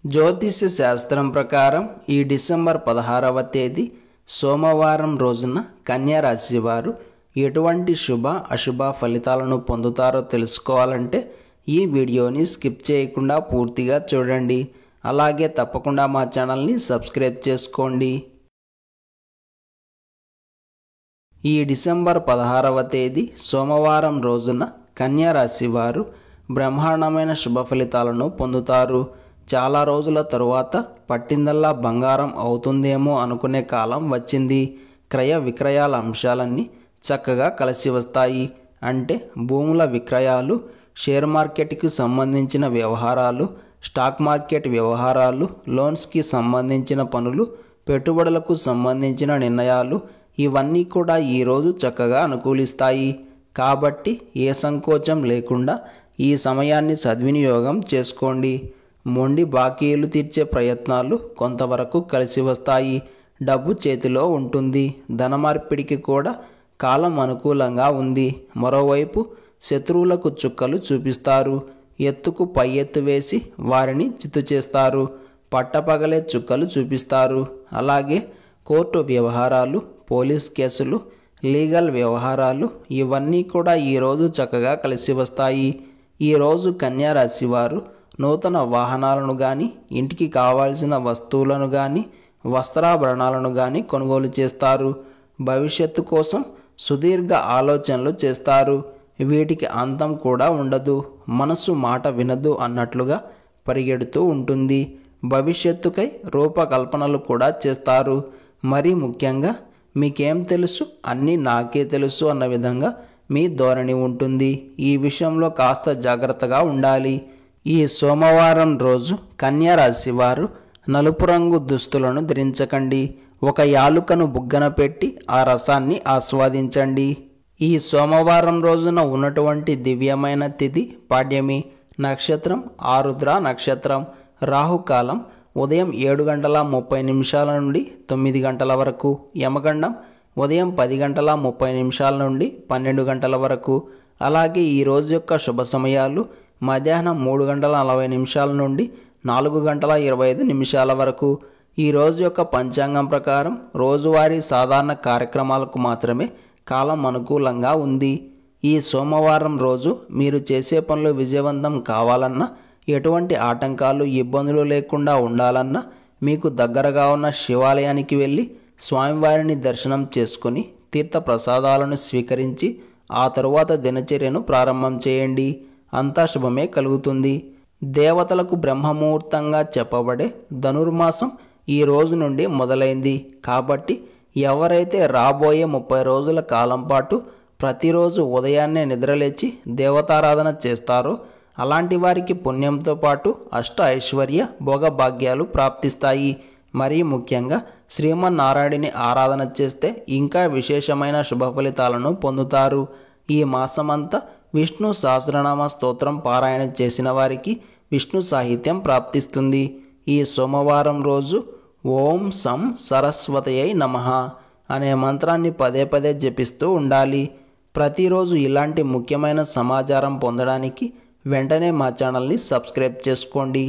జ్యోతిష్య శాస్త్రం ప్రకారం ఈ డిసెంబర్ 16వ తేదీ సోమవారం రోజున కన్యా రాశి వారు ఎటువంటి శుభ అశుభ ఫలితాలను పొందుతారో తెలుసుకోవాలంటే ఈ వీడియోని స్కిప్ చేయకుండా పూర్తిగా చూడండి. అలాగే తప్పకుండా మా ఛానల్ని సబ్స్క్రైబ్ చేసుకోండి. ఈ డిసెంబర్ 16వ తేదీ సోమవారం రోజున కన్యా రాశి వారు బ్రహ్మాండమైన శుభ ఫలితాలను పొందుతారు. చాలా రోజుల తరువాత పట్టిందల్లా బంగారం అవుతుందేమో అనుకునే కాలం వచ్చింది. క్రయ విక్రయాల అంశాలన్నీ చక్కగా కలిసి వస్తాయి. అంటే భూముల విక్రయాలు, షేర్ మార్కెట్కి సంబంధించిన వ్యవహారాలు, స్టాక్ మార్కెట్ వ్యవహారాలు, లోన్స్కి సంబంధించిన పనులు, పెట్టుబడులకు సంబంధించిన నిర్ణయాలు ఇవన్నీ కూడా ఈరోజు చక్కగా అనుకూలిస్తాయి. కాబట్టి ఏ సంకోచం లేకుండా ఈ సమయాన్ని సద్వినియోగం చేసుకోండి. మొండి బాకీలు తీర్చే ప్రయత్నాలు కొంతవరకు కలిసి వస్తాయి. డబ్బు చేతిలో ఉంటుంది. ధనమార్పిడికి కూడా కాలం అనుకూలంగా ఉంది. మరోవైపు శత్రువులకు చుక్కలు చూపిస్తారు. ఎత్తుకు పై ఎత్తు వేసి వారిని చిత్తు చేస్తారు. పట్టపగలే చుక్కలు చూపిస్తారు. అలాగే కోర్టు వ్యవహారాలు, పోలీస్ కేసులు, లీగల్ వ్యవహారాలు ఇవన్నీ కూడా ఈరోజు చక్కగా కలిసి వస్తాయి. ఈరోజు కన్యా రాశి వారు నూతన వాహనాలను కానీ, ఇంటికి కావాల్సిన వస్తువులను కానీ, వస్త్రాభరణాలను కానీ కొనుగోలు చేస్తారు. భవిష్యత్తు కోసం సుదీర్ఘ ఆలోచనలు చేస్తారు. వీటికి అంతం కూడా ఉండదు. మనసు మాట వినదు అన్నట్లుగా పరిగెడుతూ ఉంటుంది. భవిష్యత్తుకై రూపకల్పనలు కూడా చేస్తారు. మరీ ముఖ్యంగా మీకేం తెలుసు, అన్నీ నాకే తెలుసు అన్న విధంగా మీ ధోరణి ఉంటుంది. ఈ విషయంలో కాస్త జాగ్రత్తగా ఉండాలి. ఈ సోమవారం రోజు కన్యా రాశి వారు నలుపు రంగు దుస్తులను ధరించకండి. ఒక యాలుకను బుగ్గన పెట్టి ఆ రసాన్ని ఆస్వాదించండి. ఈ సోమవారం రోజున ఉన్నటువంటి దివ్యమైన తిథి పాడ్యమి. నక్షత్రం ఆరుద్ర నక్షత్రం. రాహుకాలం ఉదయం 7:30 నుండి 9 గంటల వరకు. యమగండం ఉదయం 10:30 నుండి 12 గంటల వరకు. అలాగే ఈ రోజు యొక్క శుభ సమయాలు మధ్యాహ్నం 3:40 నుండి 4:25 వరకు. ఈ రోజు యొక్క పంచాంగం ప్రకారం రోజువారీ సాధారణ కార్యక్రమాలకు మాత్రమే కాలం అనుకూలంగా ఉంది. ఈ సోమవారం రోజు మీరు చేసే పనులు విజయవంతం కావాలన్నా, ఎటువంటి ఆటంకాలు ఇబ్బందులు లేకుండా ఉండాలన్నా మీకు దగ్గరగా ఉన్న శివాలయానికి వెళ్ళి స్వామివారిని దర్శనం చేసుకుని తీర్థ ప్రసాదాలను స్వీకరించి ఆ తరువాత దినచర్యను ప్రారంభం చేయండి. అంతా శుభమే కలుగుతుంది. దేవతలకు బ్రహ్మముహూర్తంగా చెప్పబడే ధనుర్మాసం ఈ రోజు నుండి మొదలైంది. కాబట్టి ఎవరైతే రాబోయే 30 రోజుల కాలం పాటు ప్రతిరోజు ఉదయాన్నే నిద్రలేచి దేవతారాధన చేస్తారో అలాంటి వారికి పుణ్యంతో పాటు అష్ట ఐశ్వర్య భోగభాగ్యాలు ప్రాప్తిస్తాయి. మరీ ముఖ్యంగా శ్రీమన్నారాయణుని ఆరాధన చేస్తే ఇంకా విశేషమైన శుభ ఫలితాలను పొందుతారు. ఈ మాసమంతా విష్ణు సహస్రనామ స్తోత్రం పారాయణ చేసిన వారికి విష్ణు సాహిత్యం ప్రాప్తిస్తుంది. ఈ సోమవారం రోజు ఓం సం సరస్వతయై నమః అనే మంత్రాన్ని పదే పదే జపిస్తూ ఉండాలి. ప్రతిరోజు ఇలాంటి ముఖ్యమైన సమాచారం పొందడానికి వెంటనే మా ఛానల్ని సబ్స్క్రైబ్ చేసుకోండి.